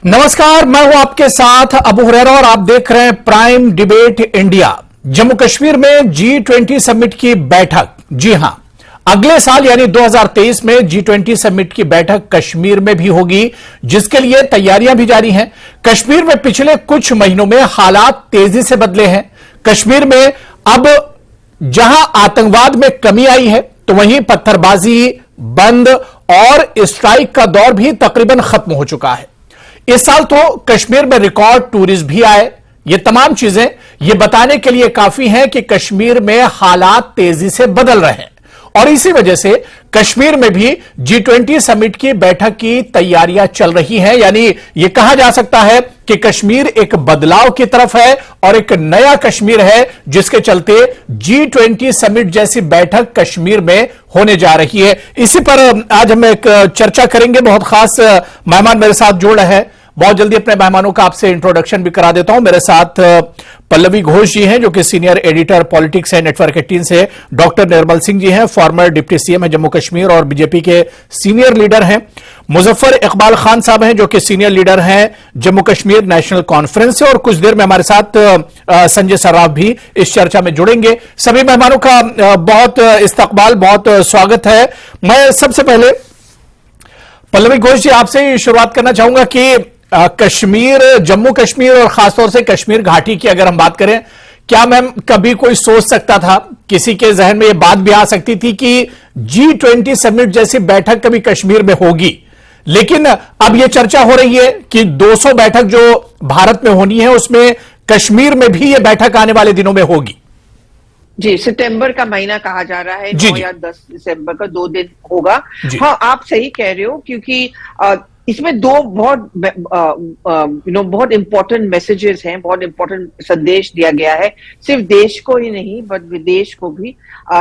नमस्कार, मैं हूं आपके साथ अबू हुरैरा और आप देख रहे हैं prime debate India. Jammu Kashmir में G20 समिट की बैठक, जी हां, अगले साल यानी 2023 में G20 समिट की बैठक कश्मीर में भी होगी, जिसके लिए तैयारियां भी जारी हैं। कश्मीर में पिछले कुछ महीनों में हालात तेजी से बदले हैं। कश्मीर में अब जहां आतंकवाद में कमी आई है, तो वहीं पत्थरबाजी बंद और स्ट्राइक का दौर भी तकरीबन खत्म हो चुका है। इस साल तो कश्मीर में रिकॉर्ड टूरिस्ट भी आए। ये तमाम चीजें ये बताने के लिए काफी हैं कि कश्मीर में हालात तेजी से बदल रहे हैं और इसी वजह से कश्मीर में भी G20 समिट की बैठक की तैयारियां चल रही हैं। यानी यह कहा जा सकता है कि कश्मीर एक बदलाव की तरफ है और एक नया कश्मीर है, जिसके चलते G20 समिट जैसी बैठक कश्मीर में होने जा रही है। इसी पर आज हम एक चर्चा करेंगे। बहुत खास मेहमान मेरे साथ जुड़ रहे हैं। बहुत जल्दी अपने मेहमानों का आपसे इंट्रोडक्शन भी करा देता हूं। मेरे साथ पल्लवी घोष जी हैं, जो कि सीनियर एडिटर पॉलिटिक्स है नेटवर्क 18 से। डॉक्टर निर्मल सिंह जी हैं, फॉर्मर डिप्टी सीएम है जम्मू कश्मीर और बीजेपी के सीनियर लीडर हैं। मुजफ्फर इकबाल खान साहब हैं, जो कि सीनियर लीडर हैं जम्मू कश्मीर नेशनल कॉन्फ्रेंस से। और कुछ देर में हमारे साथ संजय सर्राफ भी इस चर्चा में जुड़ेंगे। सभी मेहमानों का बहुत इस्तकबाल, बहुत स्वागत है। मैं सबसे पहले पल्लवी घोष जी आपसे शुरुआत करना चाहूंगा कि कश्मीर, जम्मू कश्मीर और खासतौर से कश्मीर घाटी की अगर हम बात करें, क्या मैम कभी कोई सोच सकता था, किसी के जहन में यह बात भी आ सकती थी कि G20 समिट जैसी बैठक कभी कश्मीर में होगी? लेकिन अब यह चर्चा हो रही है कि 200 बैठक जो भारत में होनी है, उसमें कश्मीर में भी यह बैठक आने वाले दिनों में होगी। जी, सितंबर का महीना कहा जा रहा है, 9 या 10 दिसंबर का 2 दिन होगा। हाँ, आप सही कह रहे हो, क्योंकि इसमें दो बहुत इंपॉर्टेंट मैसेजेस हैं, बहुत इंपॉर्टेंट संदेश दिया गया है, सिर्फ देश को ही नहीं बट विदेश को भी।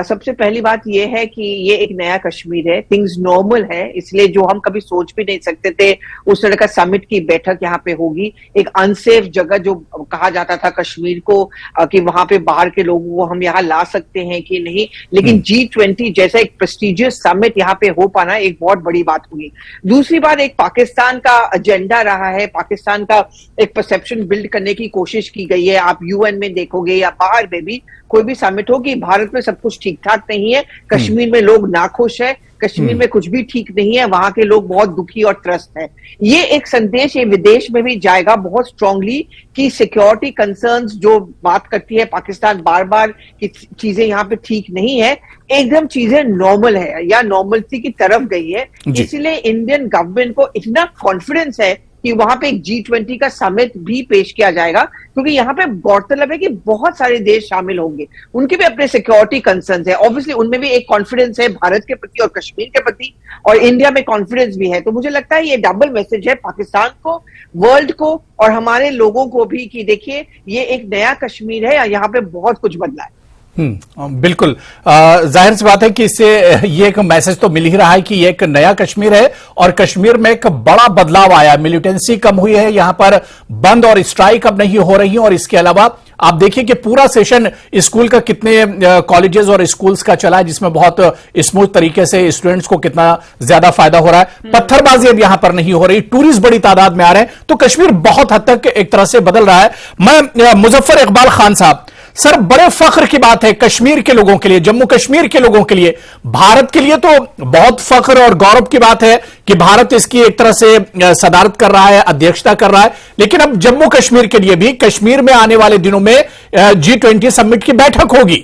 सबसे पहली बात यह है कि ये एक नया कश्मीर है, थिंग्स नॉर्मल है, इसलिए जो हम कभी सोच भी नहीं सकते थे उस तरह का समिट की बैठक यहाँ पे होगी। एक अनसेफ जगह जो कहा जाता था कश्मीर को कि वहां पे बाहर के लोगों को हम यहाँ ला सकते हैं कि नहीं, लेकिन G20 जैसा एक प्रेस्टिजियस समिट यहाँ पे हो पाना एक बहुत बड़ी बात होगी। दूसरी बात, एक पाकिस्तान का एजेंडा रहा है, पाकिस्तान का एक परसेप्शन बिल्ड करने की कोशिश की गई है। आप यूएन में देखोगे या बाहर में भी कोई भी समिट हो कि भारत में सब कुछ ठीक ठाक नहीं है, कश्मीर में लोग नाखुश है, कश्मीर में कुछ भी ठीक नहीं है, वहां के लोग बहुत दुखी और त्रस्त हैं। ये एक संदेश ये विदेश में भी जाएगा बहुत स्ट्रांगली कि सिक्योरिटी कंसर्न्स जो बात करती है पाकिस्तान बार बार कि चीजें यहाँ पे ठीक नहीं है, एकदम चीजें नॉर्मल है या नॉर्मलिटी की तरफ गई है। इसलिए इंडियन गवर्नमेंट को इतना कॉन्फिडेंस है कि वहां पे एक G20 का समिट भी पेश किया जाएगा, क्योंकि यहाँ पे गौरतलब है कि बहुत सारे देश शामिल होंगे, उनके भी अपने सिक्योरिटी कंसर्न्स है। ऑब्वियसली उनमें भी एक कॉन्फिडेंस है भारत के प्रति और कश्मीर के प्रति, और इंडिया में कॉन्फिडेंस भी है। तो मुझे लगता है ये डबल मैसेज है पाकिस्तान को, वर्ल्ड को और हमारे लोगों को भी कि देखिए ये एक नया कश्मीर है, यहाँ पे बहुत कुछ बदला है। बिल्कुल, जाहिर सी बात है कि इससे ये एक मैसेज तो मिल ही रहा है कि ये एक नया कश्मीर है और कश्मीर में एक बड़ा बदलाव आया। मिलिटेंसी कम हुई है, यहां पर बंद और स्ट्राइक अब नहीं हो रही और इसके अलावा आप देखिए कि पूरा सेशन स्कूल का कितने कॉलेजेस और स्कूल्स का चला है, जिसमें बहुत स्मूथ तरीके से स्टूडेंट्स को कितना ज्यादा फायदा हो रहा है। पत्थरबाजी अब यहां पर नहीं हो रही, टूरिस्ट बड़ी तादाद में आ रहे हैं, तो कश्मीर बहुत हद तक एक तरह से बदल रहा है। मैं मुजफ्फर इकबाल खान साहब, सर, बड़े फख्र की बात है कश्मीर के लोगों के लिए, जम्मू कश्मीर के लोगों के लिए, भारत के लिए तो बहुत फख्र और गौरव की बात है कि भारत इसकी एक तरह से सदारत कर रहा है, अध्यक्षता कर रहा है। लेकिन अब जम्मू कश्मीर के लिए भी कश्मीर में आने वाले दिनों में G20 समिट की बैठक होगी।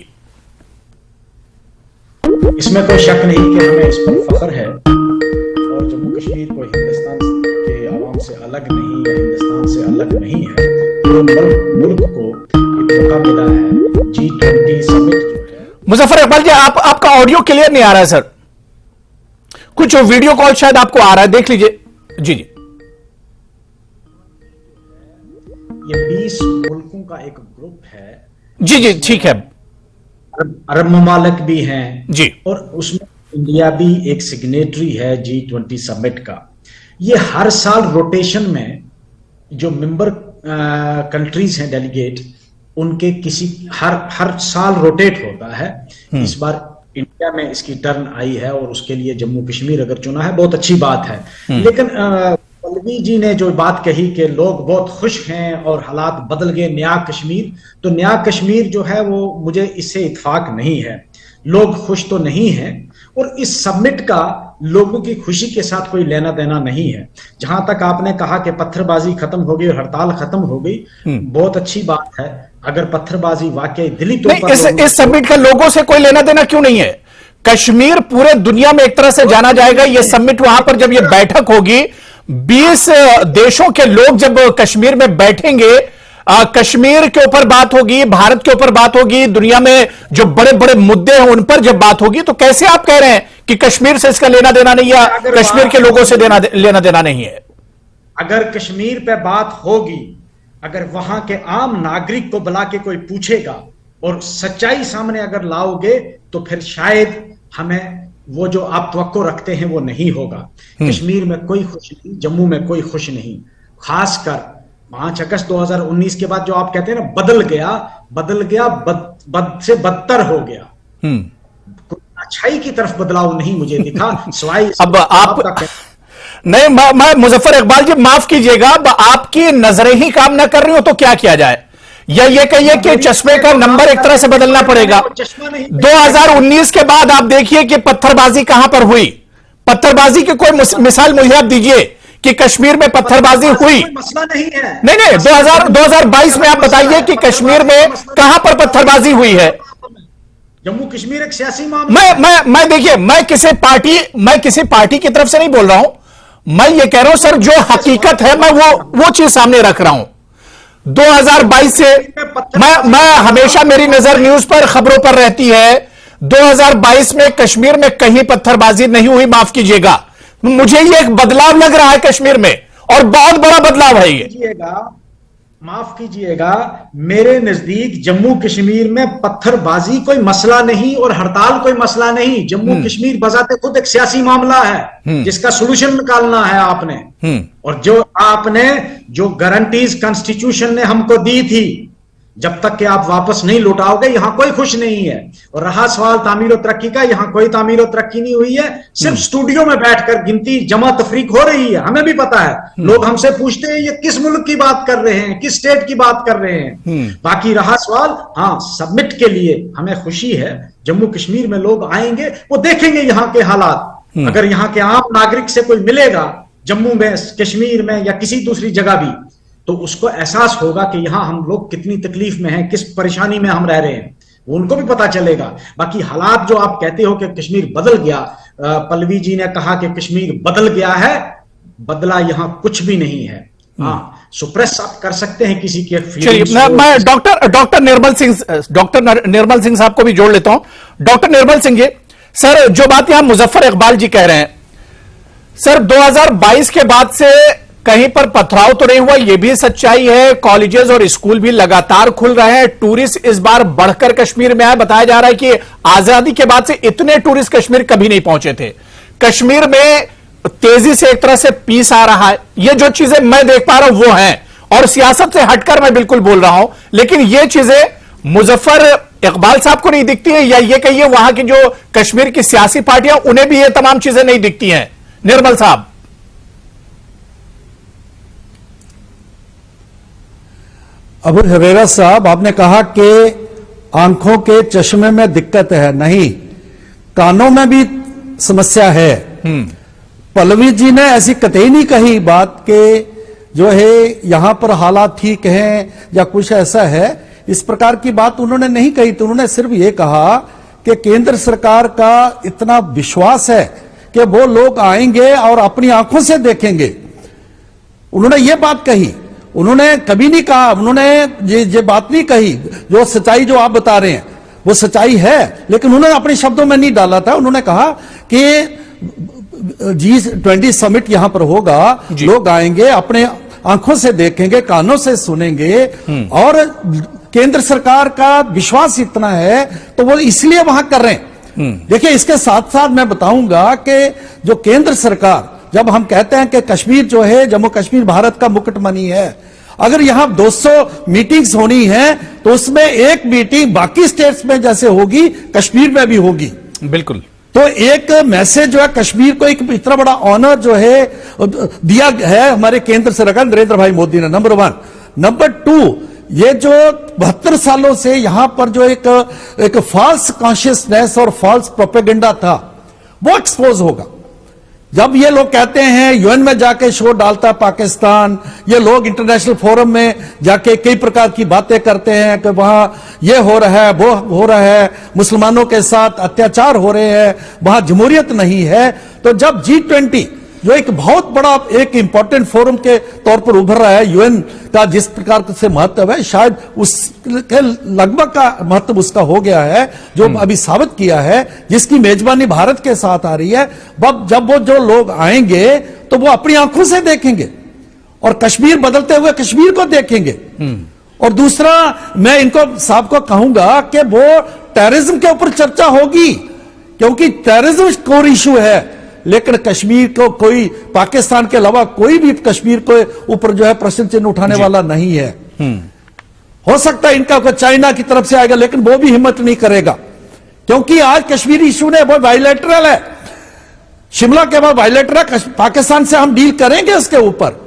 इसमें कोई शक नहीं कि हमें इस पर फख्र है और जम्मू कश्मीर कोई हिंदुस्तान के आवाम से अलग नहीं या हिंदुस्तान से अलग नहीं है। मुल्क को मौका मिला है G20 समिट जो है। मुजफ्फर इकबाल जी, आपका ऑडियो क्लियर नहीं आ रहा है सर, कुछ वीडियो कॉल शायद आपको आ रहा है, देख लीजिए। जी जी, ये 20 मुल्कों का एक ग्रुप है। जी जी, ठीक है। अरब ममालिक भी हैं जी, और उसमें इंडिया भी एक सिग्नेटरी है G20 समिट का। ये हर साल रोटेशन में जो मेंबर कंट्रीज हैं, डेलीगेट, उनके किसी हर साल रोटेट होता है। इस बार इंडिया में इसकी टर्न आई है और उसके लिए जम्मू कश्मीर अगर चुना है बहुत अच्छी बात है। लेकिन पल्लवी जी ने जो बात कही कि लोग बहुत खुश हैं और हालात बदल गए, नया कश्मीर, तो नया कश्मीर जो है वो मुझे इससे इत्फाक नहीं है। लोग खुश तो नहीं हैं और इस समिट का लोगों की खुशी के साथ कोई लेना देना नहीं है। जहां तक आपने कहा कि पत्थरबाजी खत्म हो गई और हड़ताल खत्म हो गई, बहुत अच्छी बात है। अगर पत्थरबाजी वाकई दिली तौर पर इस समिट का लोगों से कोई लेना देना क्यों नहीं है? कश्मीर पूरे दुनिया में एक तरह से जाना जाएगा। ये समिट वहां पर जब ये बैठक होगी, 20 देशों के लोग जब कश्मीर में बैठेंगे, कश्मीर के ऊपर बात होगी, भारत के ऊपर बात होगी, दुनिया में जो बड़े बड़े मुद्दे हैं उन पर जब बात होगी, तो कैसे आप कह रहे हैं कि कश्मीर से इसका लेना देना नहीं, या कश्मीर के लोगों से लेना देना नहीं है? अगर कश्मीर पे बात होगी, अगर वहां के आम नागरिक को बुला के कोई पूछेगा और सच्चाई सामने अगर लाओगे, तो फिर शायद हमें वो जो आप तवक्को रखते हैं वो नहीं होगा। कश्मीर में कोई खुश नहीं, जम्मू में कोई खुश नहीं। खासकर 5 अगस्त 2019 के बाद जो आप कहते हैं ना बदल गया, बद से बदतर हो गया। अच्छाई की तरफ बदलाव नहीं मुझे दिखा, सिवाय अब आप नहीं, मैं मुजफ्फर इकबाल जी माफ कीजिएगा, अब आपकी नजरें ही काम ना कर रही हो तो क्या किया जाए? या ये कहिए कि चश्मे का नंबर एक तरह से बदलना पड़ेगा। 2019 के बाद आप देखिए कि पत्थरबाजी कहां पर हुई। पत्थरबाजी की कोई मिसाल मुझे आप दीजिए कि कश्मीर में पत्थरबाजी हुई। मसला नहीं है। नहीं 2022 में आप बताइए कि कश्मीर में कहां पर पत्थरबाजी हुई है। जम्मू कश्मीर एक सियासी मामला। मैं देखिए, मैं किसी पार्टी की तरफ से नहीं बोल रहा हूं। मैं ये कह रहा हूं सर, जो हकीकत है मैं वो चीज सामने रख रहा हूं। 2022 से मैं हमेशा, मेरी नजर न्यूज पर, खबरों पर रहती है। 2022 में कश्मीर में कहीं पत्थरबाजी नहीं हुई, माफ कीजिएगा। मुझे ये एक बदलाव लग रहा है कश्मीर में, और बहुत बड़ा बदलाव है ये। माफ कीजिएगा, मेरे नजदीक जम्मू कश्मीर में पत्थरबाजी कोई मसला नहीं और हड़ताल कोई मसला नहीं। जम्मू कश्मीर बजाते खुद एक सियासी मामला है जिसका सॉल्यूशन निकालना है आपने। और जो गारंटीज कॉन्स्टिट्यूशन ने हमको दी थी, जब तक कि आप वापस नहीं लौटाओगे, यहां कोई खुश नहीं है। और रहा सवाल तामीर और तरक्की का, यहां कोई तामीर और तरक्की नहीं हुई है। सिर्फ स्टूडियो में बैठकर गिनती जमा तफरीक हो रही है। हमें भी पता है, लोग हमसे पूछते हैं ये किस मुल्क की बात कर रहे हैं, किस स्टेट की बात कर रहे हैं। बाकी रहा सवाल, हाँ, सबमिट के लिए हमें खुशी है। जम्मू कश्मीर में लोग आएंगे, वो देखेंगे यहाँ के हालात। अगर यहाँ के आम नागरिक से कोई मिलेगा जम्मू में, कश्मीर में या किसी दूसरी जगह भी, तो उसको एहसास होगा कि यहां हम लोग कितनी तकलीफ में हैं, किस परेशानी में हम रह रहे हैं, उनको भी पता चलेगा। बाकी हालात जो आप कहते हो कि कश्मीर बदल गया, पल्लवी जी ने कहा कि कश्मीर बदल गया है, बदला यहां कुछ भी नहीं है। हाँ, सुप्रेस आप कर सकते हैं किसी के। मैं डॉक्टर निर्मल सिंह साहब को भी जोड़ लेता हूं। डॉक्टर निर्मल सिंह जी, सर जो बात यहां मुजफ्फर इकबाल जी कह रहे हैं, सर 2022 के बाद से कहीं पर पथराव तो नहीं हुआ, यह भी सच्चाई है। कॉलेजेस और स्कूल भी लगातार खुल रहे हैं। टूरिस्ट इस बार बढ़कर कश्मीर में आए। बताया जा रहा है कि आजादी के बाद से इतने टूरिस्ट कश्मीर कभी नहीं पहुंचे थे। कश्मीर में तेजी से एक तरह से पीस आ रहा है। ये जो चीजें मैं देख पा रहा हूं वो हैं, और सियासत से हटकर मैं बिल्कुल बोल रहा हूं। लेकिन ये चीजें मुजफ्फर इकबाल साहब को नहीं दिखती है, या ये कहिए वहां की जो कश्मीर की सियासी पार्टियां, उन्हें भी ये तमाम चीजें नहीं दिखती हैं। निर्मल साहब, अबू हुरैरा साहब, आपने कहा कि आंखों के चश्मे में दिक्कत है। नहीं, कानों में भी समस्या है। पल्लवी जी ने ऐसी कतई नहीं कही बात के जो है यहां पर हालात ठीक हैं या कुछ ऐसा है, इस प्रकार की बात उन्होंने नहीं कही। तो उन्होंने सिर्फ ये कहा कि केंद्र सरकार का इतना विश्वास है कि वो लोग आएंगे और अपनी आंखों से देखेंगे। उन्होंने ये बात कही। उन्होंने कभी नहीं कहा, उन्होंने ये बात नहीं कही, जो सच्चाई जो आप बता रहे हैं वो सच्चाई है, लेकिन उन्होंने अपने शब्दों में नहीं डाला था। उन्होंने कहा कि G20 समिट यहां पर होगा, लोग आएंगे, अपने आंखों से देखेंगे, कानों से सुनेंगे, और केंद्र सरकार का विश्वास इतना है तो वो इसलिए वहां कर रहे हैं। देखिए, इसके साथ साथ मैं बताऊंगा कि जो केंद्र सरकार, जब हम कहते हैं कि कश्मीर जो है, जम्मू कश्मीर भारत का मुकुटमणि है, अगर यहां 200 मीटिंग्स होनी है तो उसमें एक मीटिंग बाकी स्टेट्स में जैसे होगी, कश्मीर में भी होगी। बिल्कुल। तो एक मैसेज जो है कश्मीर को एक इतना बड़ा ऑनर जो है दिया है हमारे केंद्र से रखा नरेंद्र भाई मोदी ने, नंबर 1। नंबर 2, ये जो 72 सालों से यहां पर जो एक फॉल्स कॉन्शियसनेस और फॉल्स प्रोपेगेंडा था वो एक्सपोज होगा। जब ये लोग कहते हैं यूएन में जाके शोर डालता है पाकिस्तान, ये लोग इंटरनेशनल फोरम में जाके कई प्रकार की बातें करते हैं कि वहां ये हो रहा है, वो हो रहा है, मुसलमानों के साथ अत्याचार हो रहे हैं, वहां जमहूरियत नहीं है। तो जब G20 जो एक बहुत बड़ा एक इंपॉर्टेंट फोरम के तौर पर उभर रहा है, यूएन का जिस प्रकार से महत्व है, शायद उसके लगभग का महत्व उसका हो गया है, जो अभी साबित किया है, जिसकी मेजबानी भारत के साथ आ रही है। जब वो जो लोग आएंगे तो वो अपनी आंखों से देखेंगे और कश्मीर बदलते हुए कश्मीर को देखेंगे। और दूसरा, मैं इनको साहब को कहूंगा कि वो टेररिज्म के ऊपर चर्चा होगी, क्योंकि टेररिज्म कोर इशू है, लेकिन कश्मीर को कोई, पाकिस्तान के अलावा कोई भी कश्मीर को ऊपर जो है प्रश्न चिन्ह उठाने वाला नहीं है। हो सकता है इनका कोई चाइना की तरफ से आएगा, लेकिन वो भी हिम्मत नहीं करेगा, क्योंकि आज कश्मीर इशू ने वो बायलैटरल है, शिमला के बाद बायलैटरल है, पाकिस्तान से हम डील करेंगे उसके ऊपर,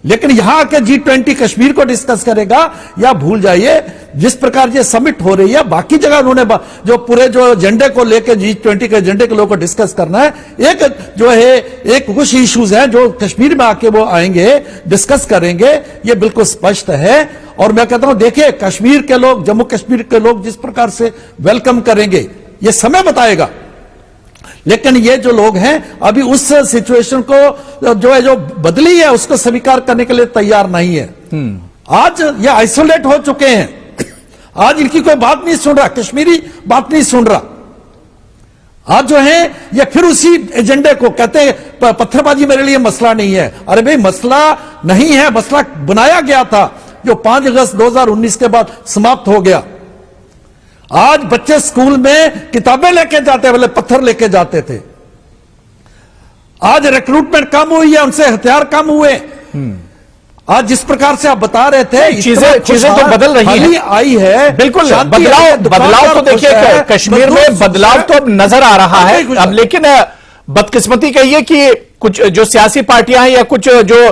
लेकिन यहां आके G20 कश्मीर को डिस्कस करेगा या भूल जाइए। जिस प्रकार ये समिट हो रही है, बाकी जगह उन्होंने जो पूरे जो एजेंडे को लेकर G20 के एजेंडे के लोगों को डिस्कस करना है, एक जो है एक कुछ इश्यूज हैं जो कश्मीर में आके वो आएंगे, डिस्कस करेंगे, ये बिल्कुल स्पष्ट है। और मैं कहता हूं, देखिए कश्मीर के लोग, जम्मू कश्मीर के लोग जिस प्रकार से वेलकम करेंगे, ये समय बताएगा। लेकिन ये जो लोग हैं अभी उस सिचुएशन को जो बदली है उसको स्वीकार करने के लिए तैयार नहीं है। आज ये आइसोलेट हो चुके हैं, आज इनकी कोई बात नहीं सुन रहा, कश्मीरी बात नहीं सुन रहा। आज जो है ये फिर उसी एजेंडे को कहते हैं पत्थरबाजी मेरे लिए मसला नहीं है। अरे भाई मसला नहीं है, मसला बनाया गया था जो 5 अगस्त 2019 के बाद समाप्त हो गया। आज बच्चे स्कूल में किताबें लेके जाते, पहले पत्थर लेके जाते थे। आज रिक्रूटमेंट कम हुई है, उनसे हथियार कम हुए। आज जिस प्रकार से आप बता रहे थे, चीजें तो बदल रही हैं, आई है, बिल्कुल बदलाव तो देखिए कश्मीर में बदलाव तो अब नजर आ रहा है अब। लेकिन बदकिस्मती कहिए कि कुछ जो सियासी पार्टियां हैं या कुछ जो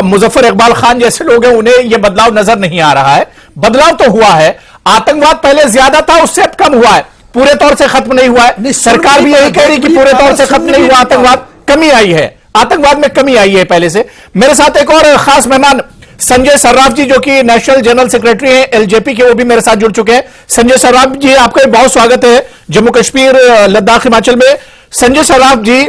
मुजफ्फर इकबाल खान जैसे लोग हैं, उन्हें यह बदलाव नजर नहीं आ रहा है। बदलाव तो हुआ है, आतंकवाद पहले ज्यादा था, उससे अब कम हुआ है, पूरे तौर से खत्म नहीं हुआ है। सरकार भी यही कह रही कि पूरे तौर से खत्म नहीं हुआ आतंकवाद, कमी आई है, आतंकवाद में कमी आई है पहले से। मेरे साथ एक और खास मेहमान संजय सर्राफ जी, जो कि नेशनल जनरल सेक्रेटरी हैं एलजेपी के, वो भी मेरे साथ जुड़ चुके हैं। संजय सर्राफ जी, आपका बहुत स्वागत है जम्मू कश्मीर, लद्दाख, हिमाचल में। संजय सर्राफ जी,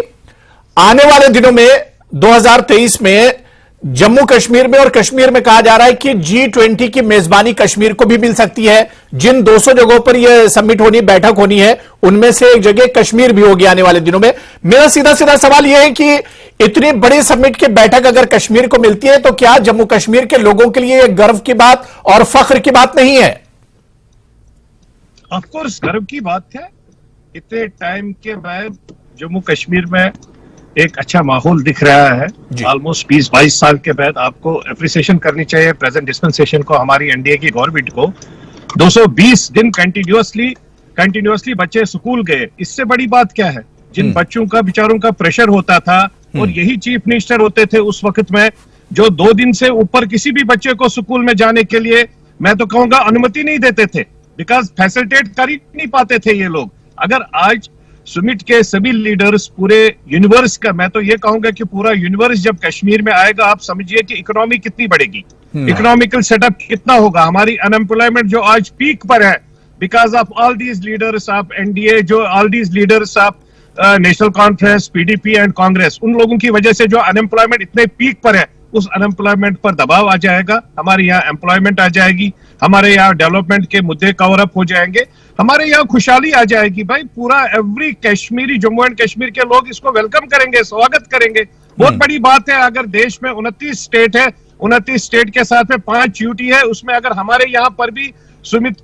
आने वाले दिनों में 2023 में जम्मू कश्मीर में और कश्मीर में कहा जा रहा है कि G20 की मेजबानी कश्मीर को भी मिल सकती है। जिन 200 जगहों पर यह समिट होनी, बैठक होनी है, उनमें से एक जगह कश्मीर भी होगी आने वाले दिनों में। मेरा सीधा सीधा सवाल यह है कि इतनी बड़ी समिट की बैठक अगर कश्मीर को मिलती है तो क्या जम्मू कश्मीर के लोगों के लिए गर्व की बात और फख्र की बात नहीं है? ऑफ कोर्स गर्व की बात है। इतने टाइम के बाद जम्मू कश्मीर में एक अच्छा माहौल दिख रहा है। ऑलमोस्ट 20-22 साल के बाद आपको एप्रिसिएशन करनी चाहिए प्रेजेंट डिस्पेंसेशन को, हमारी एनडीए की गवर्नमेंट को। 220 दिन कंटिन्यूअसली बच्चे स्कूल गए, इससे बड़ी बात क्या है? जिन बच्चों का बेचारों का प्रेशर होता था, और यही चीफ मिनिस्टर होते थे उस वक्त में, जो 2 दिन से ऊपर किसी भी बच्चे को स्कूल में जाने के लिए, मैं तो कहूंगा, अनुमति नहीं देते थे, बिकॉज फैसिलिटेट कर ही नहीं पाते थे ये लोग। अगर आज समिट के सभी लीडर्स पूरे यूनिवर्स का, मैं तो ये कहूंगा कि पूरा यूनिवर्स जब कश्मीर में आएगा, आप समझिए कि इकोनॉमी कितनी बढ़ेगी, इकोनॉमिकल सेटअप कितना होगा। हमारी अनएम्प्लॉयमेंट जो आज पीक पर है, because of all these leaders of NDA, जो all these leaders of National Conference, PDP and Congress, उन लोगों की वजह से जो अनएम्प्लॉयमेंट इतने पीक पर है, उस अनएम्प्लॉयमेंट पर दबाव आ जाएगा, हमारे यहाँ एम्प्लॉयमेंट आ जाएगी, हमारे यहाँ डेवलपमेंट के मुद्दे कवर अप हो जाएंगे, हमारे यहाँ खुशहाली आ जाएगी। भाई पूरा एवरी कश्मीरी, जम्मू एंड कश्मीर के लोग इसको वेलकम करेंगे, स्वागत करेंगे। बहुत बड़ी बात है। अगर देश में 29 स्टेट है, 29 स्टेट के साथ में 5 यूटी है, उसमें अगर हमारे यहाँ पर भी सुमित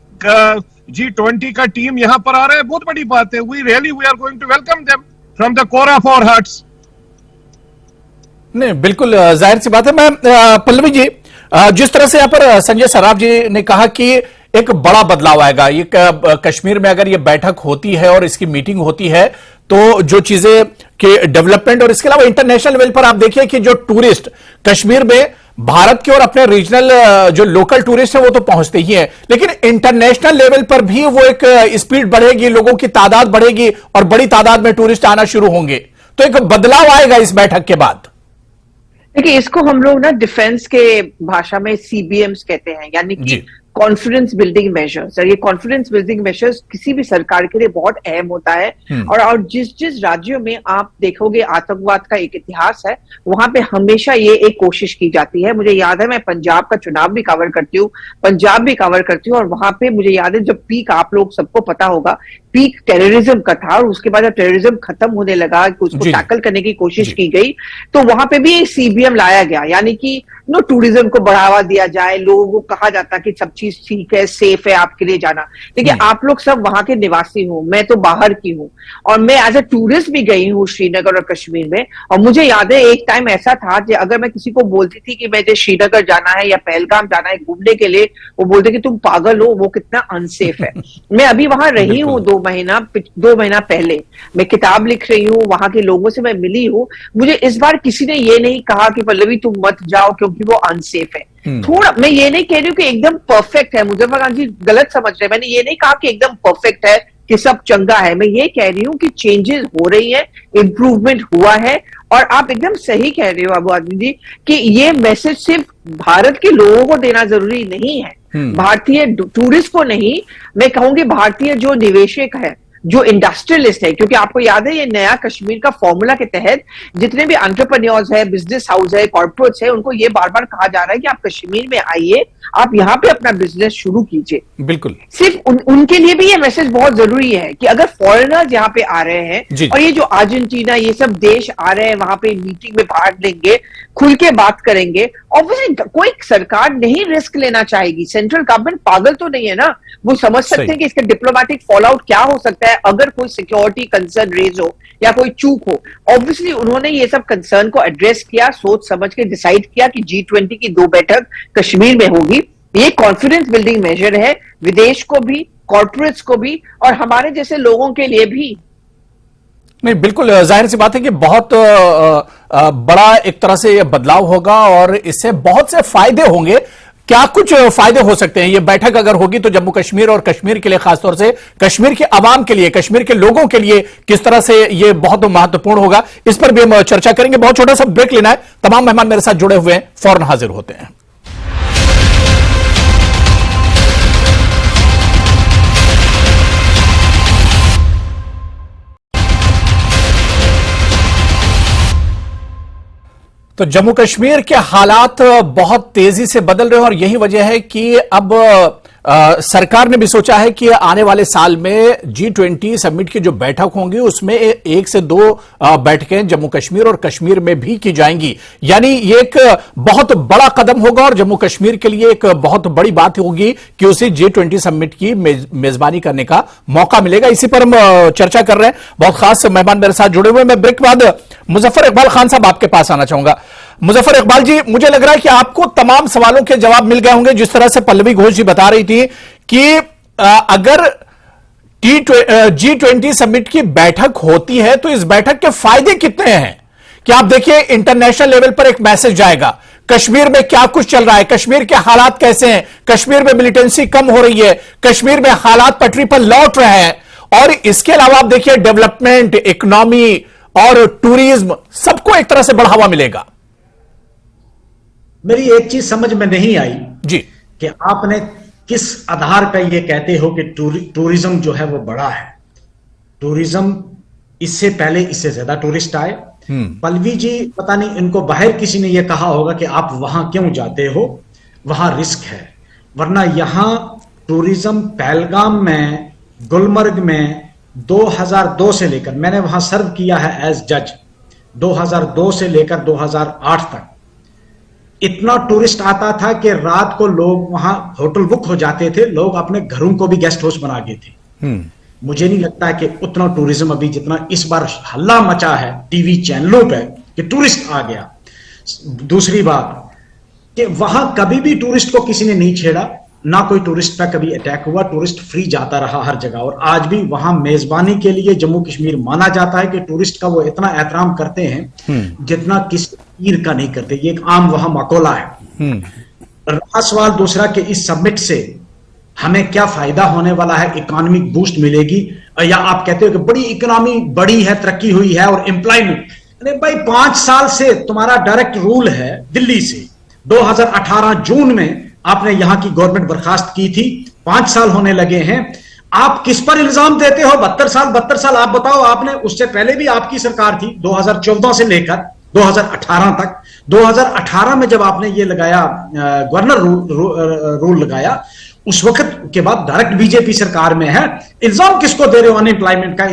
G20 का टीम यहाँ पर आ रहा है, बहुत बड़ी बात है। We are going to welcome them from the core of our hearts. नहीं, बिल्कुल जाहिर सी बात है। मैं पल्लवी जी, जिस तरह से यहाँ पर संजय सर्राफ जी ने कहा कि एक बड़ा बदलाव आएगा, ये कश्मीर में अगर ये बैठक होती है और इसकी मीटिंग होती है तो जो चीजें के डेवलपमेंट और इसके अलावा इंटरनेशनल लेवल पर आप देखिए कि जो टूरिस्ट कश्मीर में भारत के और अपने रीजनल जो लोकल टूरिस्ट है वो तो पहुंचते ही हैं, लेकिन इंटरनेशनल लेवल पर भी वो एक स्पीड बढ़ेगी, लोगों की तादाद बढ़ेगी और बड़ी तादाद में टूरिस्ट आना शुरू होंगे, तो एक बदलाव आएगा इस बैठक के बाद। देखिए, इसको हम लोग ना डिफेंस के भाषा में CBMs कहते हैं, यानी कि कॉन्फिडेंस बिल्डिंग मेजर्स। और ये कॉन्फिडेंस बिल्डिंग मेजर्स किसी भी सरकार के लिए बहुत अहम होता है। और जिस राज्यों में आप देखोगे आतंकवाद का एक इतिहास है, वहां पे हमेशा ये एक कोशिश की जाती है। मुझे याद है, मैं पंजाब का चुनाव भी कवर करती हूँ, पंजाब भी कवर करती हूँ, और वहां पे मुझे याद है जब पीक, आप लोग सबको पता होगा, पीक टेररिज्म का था, और उसके बाद जब टेररिज्म खत्म होने लगा, उसको टैकल करने की कोशिश की गई, तो वहां पे भी एक CBM लाया गया, यानी कि टूरिज्म को बढ़ावा दिया जाए। लोगों को कहा जाता कि सब चीज ठीक है, सेफ है आपके लिए जाना। देखिए, आप लोग सब वहां के निवासी हो, मैं तो बाहर की हूँ, और मैं एज ए टूरिस्ट भी गई हूँ श्रीनगर और कश्मीर में। और मुझे याद है एक टाइम ऐसा था कि अगर मैं किसी को बोलती थी कि मुझे श्रीनगर जाना है या पहलगाम जाना है घूमने के लिए, वो बोलते कि तुम पागल हो, वो कितना अनसेफ है। मैं अभी वहां रही हूँ 2 महीना पहले, मैं किताब लिख रही हूँ, वहां के लोगों से मैं मिली हूँ। मुझे इस बार किसी ने ये नहीं कहा कि पल्लवी तुम मत जाओ क्योंकि वो अनसेफ है। थोड़ा, मैं ये नहीं कह रही हूँ कि एकदम परफेक्ट है, मुजफ्फर खान जी गलत समझ रहे हैं, मैंने ये नहीं कहा कि एकदम परफेक्ट है, कि सब चंगा है। मैं ये कह रही हूँ कि चेंजेस हो रही है, इंप्रूवमेंट हुआ है। और आप एकदम सही कह रहे हो अबू आदमी जी कि ये मैसेज सिर्फ भारत के लोगों को देना जरूरी नहीं है, भारतीय टूरिस्ट को नहीं, मैं कहूंगी भारतीय जो निवेशक है, जो इंडस्ट्रियलिस्ट है, क्योंकि आपको याद है ये नया कश्मीर का फॉर्मूला के तहत जितने भी एंटरप्रेन्योर्स है, बिजनेस हाउस है, कॉर्पोरेट्स है, उनको ये बार बार कहा जा रहा है कि आप कश्मीर में आइए, आप यहाँ पे अपना बिजनेस शुरू कीजिए। बिल्कुल, सिर्फ उनके लिए भी ये मैसेज बहुत जरूरी है कि अगर फॉरेनर्स यहाँ पे आ रहे हैं, और ये जो अर्जेंटीना, ये सब देश आ रहे हैं, वहां पे मीटिंग में भाग लेंगे, खुल के बात करेंगे, ऑब्वियसली कोई सरकार नहीं रिस्क लेना चाहेगी। सेंट्रल गवर्नमेंट पागल तो नहीं है ना, वो समझ सकते हैं कि इसका डिप्लोमेटिक फॉल आउट क्या हो सकता है अगर कोई सिक्योरिटी कंसर्न रेज हो या कोई चूक हो। ऑब्वियसली उन्होंने ये सब कंसर्न को एड्रेस किया, सोच समझ के डिसाइड किया कि G20 की 2 बैठक कश्मीर में होगी। ये कॉन्फिडेंस बिल्डिंग मेजर है, विदेश को भी, कॉर्पोरेट्स को भी, और हमारे जैसे लोगों के लिए भी। नहीं, बिल्कुल जाहिर सी बात है कि बहुत बड़ा एक तरह से यह बदलाव होगा और इससे बहुत से फायदे होंगे। क्या कुछ फायदे हो सकते हैं? ये बैठक अगर होगी तो जम्मू कश्मीर और कश्मीर के लिए, खासतौर से कश्मीर के अवाम के लिए, कश्मीर के लोगों के लिए किस तरह से ये बहुत महत्वपूर्ण होगा, इस पर भी हम चर्चा करेंगे। बहुत छोटा सा ब्रेक लेना है, तमाम मेहमान मेरे साथ जुड़े हुए हैं, फौरन हाजिर होते हैं। तो जम्मू कश्मीर के हालात बहुत तेजी से बदल रहे हैं और यही वजह है कि अब सरकार ने भी सोचा है कि आने वाले साल में G20 समिट की जो बैठक होंगी उसमें 1 से 2 बैठकें जम्मू कश्मीर और कश्मीर में भी की जाएंगी। यानी ये एक बहुत बड़ा कदम होगा और जम्मू कश्मीर के लिए एक बहुत बड़ी बात होगी कि उसे G20 समिट की मेजबानी करने का मौका मिलेगा। इसी पर हम चर्चा कर रहे हैं, बहुत खास मेहमान मेरे साथ जुड़े हुए। मैं ब्रेक बाद मुजफ्फर इकबाल खान साहब आपके पास आना चाहूंगा। मुजफ्फर इकबाल जी, मुझे लग रहा है कि आपको तमाम सवालों के जवाब मिल गए होंगे। जिस तरह से पल्लवी घोष जी बता रही थी कि अगर G20 समिट की बैठक होती है तो इस बैठक के फायदे कितने हैं, कि आप देखिए इंटरनेशनल लेवल पर एक मैसेज जाएगा, कश्मीर में क्या कुछ चल रहा है, कश्मीर के हालात कैसे हैं, कश्मीर में मिलिटेंसी कम हो रही है, कश्मीर में हालात पटरी पर लौट रहे हैं, और इसके अलावा आप देखिए डेवलपमेंट, इकोनॉमी और टूरिज्म, सबको एक तरह से बढ़ावा मिलेगा। मेरी एक चीज समझ में नहीं आई जी कि आपने किस आधार का ये कहते हो कि टूरिज्म जो है वो बड़ा है। टूरिज्म इससे पहले इससे ज्यादा टूरिस्ट आए। पल्लवी जी, पता नहीं इनको बाहर किसी ने ये कहा होगा कि आप वहां क्यों जाते हो, वहां रिस्क है, वरना यहां टूरिज्म पहलगाम में, गुलमर्ग में 2002 से लेकर, मैंने वहां सर्व किया है एज जज, 2002 से लेकर 2008 तक इतना टूरिस्ट आता था कि रात को लोग वहां होटल बुक हो जाते थे, लोग अपने घरों को भी गेस्ट हाउस बना गए थे। मुझे नहीं लगता है कि उतना टूरिज्म अभी जितना इस बार हल्ला मचा है टीवी चैनलों पे कि टूरिस्ट आ गया। दूसरी बात कि वहां कभी भी टूरिस्ट को किसी ने नहीं छेड़ा, ना कोई टूरिस्ट पे कभी अटैक हुआ, टूरिस्ट फ्री जाता रहा हर जगह। और आज भी वहां मेजबानी के लिए जम्मू कश्मीर माना जाता है कि टूरिस्ट का वो इतना एहतराम करते हैं जितना किसी पीर का नहीं करते। ये एक आम वहां मकौला है। रहा सवाल दूसरा कि इस समिट से हमें क्या फायदा होने वाला है, इकोनॉमिक बूस्ट मिलेगी, या आप कहते हो कि बड़ी इकोनॉमी बड़ी है, तरक्की हुई है और एम्प्लॉयमेंट। अरे भाई 5 साल से तुम्हारा डायरेक्ट रूल है दिल्ली से। 2018 जून में आपने यहां की गवर्नमेंट बर्खास्त की थी, 5 साल होने लगे हैं। आप किस पर इल्जाम देते हो? 72 साल आप बताओ। आपने उससे पहले भी आपकी सरकार थी 2014 से लेकर 2018 तक। 2018 में जब आपने ये लगाया गवर्नर रूल लगाया, उस वक्त के बाद डायरेक्ट बीजेपी सरकार में है। इल्जाम किसको दे रहे हो अनएम्प्लॉयमेंट का?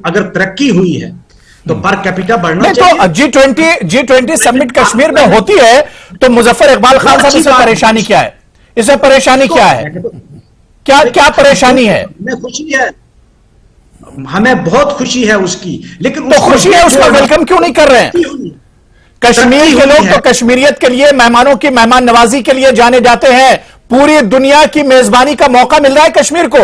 अगर तरक्की हुई है तो पर कैपिटा बढ़ना चाहिए। तो G20 समिट कश्मीर में होती है तो मुजफ्फर इकबाल खान साहब, इसमें परेशानी क्या है? इसमें परेशानी क्या है? क्या परेशानी है? हमें खुशी है, हमें बहुत खुशी है उसकी, लेकिन तो खुशी है, उसका वेलकम क्यों नहीं कर रहे हैं? कश्मीर के लोग तो कश्मीरियत के लिए, मेहमानों की मेहमान नवाजी के लिए जाने जाते हैं। पूरी दुनिया की मेजबानी का मौका मिल रहा है कश्मीर को।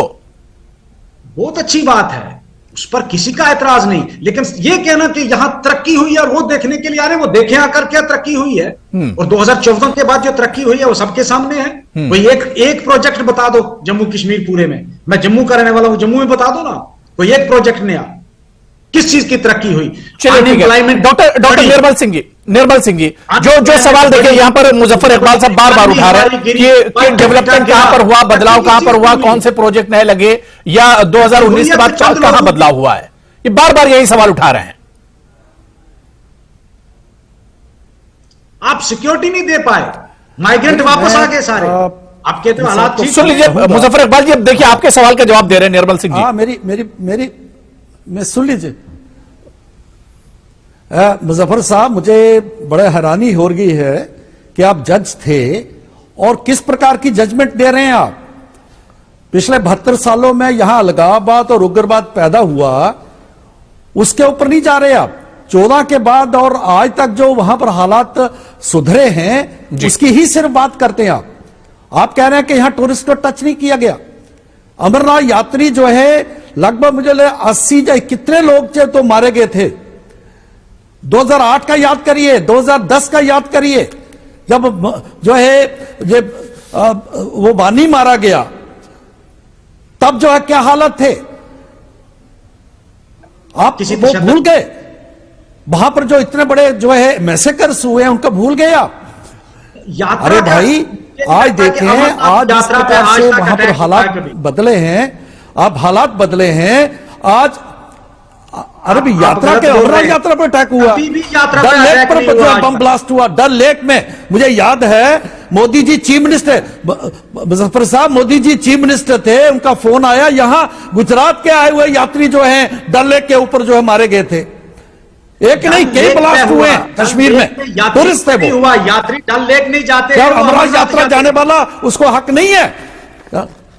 बहुत अच्छी बात है, उस पर किसी का एतराज नहीं। लेकिन ये कहना कि यहां तरक्की हुई है और वो देखने के लिए आ रहे हैं, वो देखें आकर क्या तरक्की हुई है। और 2014 के बाद जो तरक्की हुई है वो सबके सामने है। कोई एक प्रोजेक्ट बता दो जम्मू कश्मीर पूरे में। मैं जम्मू का रहने वाला हूं, जम्मू में बता दो ना कोई एक प्रोजेक्ट नया, किस चीज की तरक्की हुई। डॉक्टर निर्मल सिंह जी, जो सवाल देखिए यहां पर मुजफ्फर इकबाल साहब बार बार उठा रहे हैं कि डेवलपमेंट कहां पर हुआ, बदलाव कहां पर हुआ, कौन से प्रोजेक्ट नए लगे, या 2019 के बाद कहां बदलाव हुआ है, ये बार बार यही सवाल उठा रहे हैं। आप सिक्योरिटी नहीं दे पाए, माइग्रेंट वापस आ गए सारे। आप कहते हो हालात ठीक। सुन लीजिए मुजफ्फर इकबाल जी, अब देखिए आपके सवाल का जवाब दे रहे हैं निर्मल सिंह जी। हाँ, मैं सुन लीजिए मुजफ्फर साहब, मुझे बड़े हैरानी हो रही है कि आप जज थे और किस प्रकार की जजमेंट दे रहे हैं आप। पिछले 72 सालों में यहां अलगाववाद और उग्रवाद पैदा हुआ, उसके ऊपर नहीं जा रहे आप। 14 के बाद और आज तक जो वहां पर हालात सुधरे हैं उसकी ही सिर्फ बात करते हैं आप कह रहे हैं कि यहां टूरिस्ट को टच नहीं किया गया। अमरनाथ यात्री जो है लगभग मुझे 80 कितने लोग थे तो मारे गए थे। 2008 का याद करिए, 2010 का याद करिए, जब जो है वो बानी मारा गया, तब जो है क्या हालत थे, आप वो भूल गए। वहां पर जो इतने बड़े जो है मैसेकर्स हुए हैं उनका भूल गए आप। अरे भाई, आज देखें, आज जिस प्रकार से वहां पर हालात बदले हैं, अब हालात बदले हैं आज। अरे भी यात्रा के अमरनाथ यात्रा पर अटैक हुआ, डल लेक पर बम ब्लास्ट हुआ। डल लेक में मुझे याद है मोदी जी चीफ मिनिस्टर, मुजफ्फर साहब मोदी जी चीफ मिनिस्टर थे, उनका फोन आया, यहां गुजरात के आए हुए यात्री जो हैं डल लेक के ऊपर जो है मारे गए थे। एक नहीं कई ब्लास्ट हुए कश्मीर में, टूरिस्ट थे वो। यात्री डल लेक नहीं जाते, अमरनाथ यात्रा जाने वाला उसको हक नहीं है,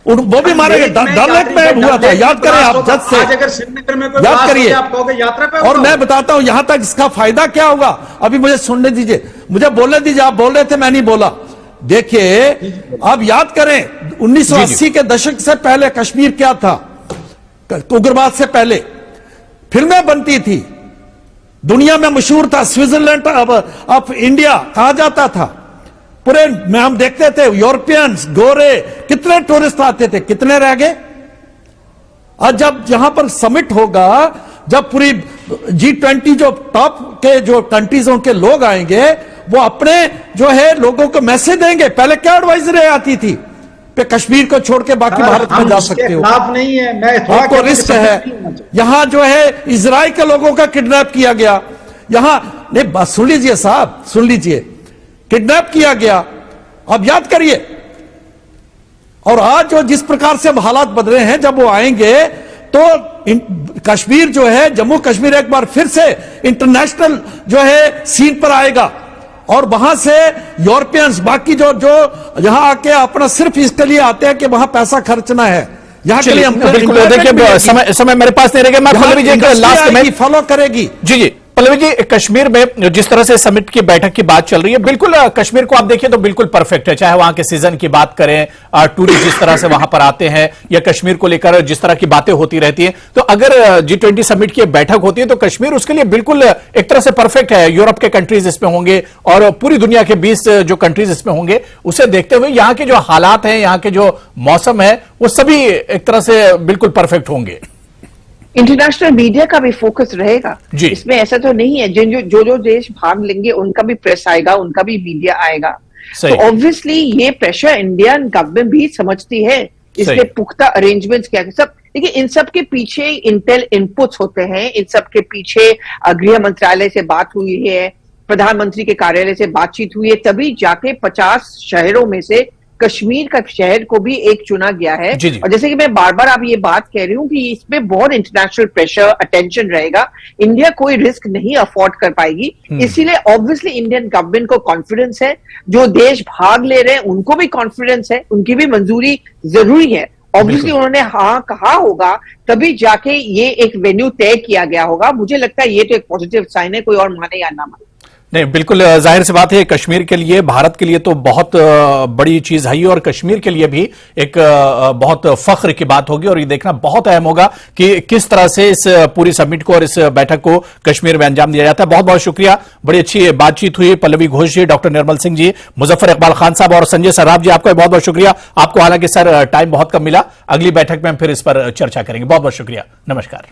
वो भी मारे गए। डल लेक में हुआ था, याद करें आप जज से, अगर श्रीनगर में कोई याद करिए। आप कहोगे यात्रा पे। और मैं बताता हूं यहां तक इसका फायदा क्या होगा, अभी मुझे सुनने दीजिए, मुझे बोलने दीजिए। आप बोल रहे थे, मैं नहीं बोला। देखिए आप याद करें 1980 के दशक से पहले कश्मीर क्या था, उग्रवाद से पहले फिल्में बनती थी, दुनिया में मशहूर था, स्विट्जरलैंड ऑफ इंडिया कहा जाता था। पूरे में हम देखते थे यूरोपियंस, गोरे, कितने टूरिस्ट आते थे, कितने रह गए। और जब यहां पर समिट होगा, जब पूरी G20 जो टॉप के जो कंट्रीजों के लोग आएंगे, वो अपने जो है लोगों को मैसेज देंगे। पहले क्या एडवाइजरी आती थी पे कश्मीर को छोड़ के बाकी भारत में जा सकते हो, नहीं है, मैं आपको रिस्क है। यहां जो है इजराइल के लोगों का किडनैप किया गया, यहां नहीं, बात सुन लीजिए साहब, सुन लीजिए, किडनैप किया गया। अब याद करिए, और आज जो जिस प्रकार से अब हालात बदले हैं, जब वो आएंगे तो कश्मीर जो है, जम्मू कश्मीर एक बार फिर से इंटरनेशनल जो है सीन पर आएगा। और वहां से यूरोपियंस, बाकी जो यहां आके अपना सिर्फ इसके लिए आते हैं कि वहां पैसा खर्चना है, यहाँ के लिए हम बिल्कुल। देखिए समय मेरे पास नहीं रहेगा, मैं लास्ट में फॉलो करेगी। जी जी पल्लवी जी, कश्मीर में जिस तरह से समिट की बैठक की बात चल रही है, बिल्कुल कश्मीर को आप देखिए तो बिल्कुल परफेक्ट है। चाहे वहां के सीजन की बात करें, टूरिस्ट जिस तरह से वहां पर आते हैं, या कश्मीर को लेकर जिस तरह की बातें होती रहती हैं, तो अगर G20 समिट की बैठक होती है तो कश्मीर उसके लिए बिल्कुल एक तरह से परफेक्ट है। यूरोप के कंट्रीज इसमें होंगे और पूरी दुनिया के 20 जो कंट्रीज इसमें होंगे, उसे देखते हुए यहाँ के जो हालात हैं, यहाँ के जो मौसम है, वो सभी एक तरह से बिल्कुल परफेक्ट होंगे। इंटरनेशनल मीडिया का भी फोकस रहेगा जी। इसमें, ऐसा तो नहीं है जो देश भाग लेंगे उनका भी प्रेस आएगा, उनका भी मीडिया आएगा। सही। तो ऑब्वियसली ये प्रेशर इंडियन गवर्नमेंट भी समझती है, इसलिए पुख्ता अरेंजमेंट्स किया सब। देखिए, इन सब के पीछे इंटेल इनपुट्स होते हैं, इन सब के पीछे गृह मंत्रालय से बात हुई है, प्रधानमंत्री के कार्यालय से बातचीत हुई है, तभी जाके 50 शहरों में से कश्मीर का शहर को भी एक चुना गया है। जी जी। और जैसे कि मैं बार बार आप ये बात कह रही हूँ कि इसमें बहुत इंटरनेशनल प्रेशर, अटेंशन रहेगा, इंडिया कोई रिस्क नहीं अफोर्ड कर पाएगी। इसीलिए ऑब्वियसली इंडियन गवर्नमेंट को कॉन्फिडेंस है, जो देश भाग ले रहे हैं उनको भी कॉन्फिडेंस है, उनकी भी मंजूरी जरूरी है। ऑब्वियसली उन्होंने हाँ कहा होगा, तभी जाके ये एक वेन्यू तय किया गया होगा। मुझे लगता है ये तो एक पॉजिटिव साइन है, कोई और माने या ना माने। नहीं, बिल्कुल जाहिर सी बात है, कश्मीर के लिए, भारत के लिए तो बहुत बड़ी चीज है, और कश्मीर के लिए भी एक बहुत फख्र की बात होगी, और ये देखना बहुत अहम होगा कि किस तरह से इस पूरी समिट को और इस बैठक को कश्मीर में अंजाम दिया जाता है। बहुत बहुत शुक्रिया, बड़ी अच्छी बातचीत हुई। पल्लवी घोष जी, डॉक्टर निर्मल सिंह जी, मुजफ्फर इकबाल खान साहब और संजय सर्राफ जी, आपका बहुत बहुत शुक्रिया। आपको हालांकि सर टाइम बहुत कम मिला, अगली बैठक में हम फिर इस पर चर्चा करेंगे। बहुत बहुत शुक्रिया, नमस्कार।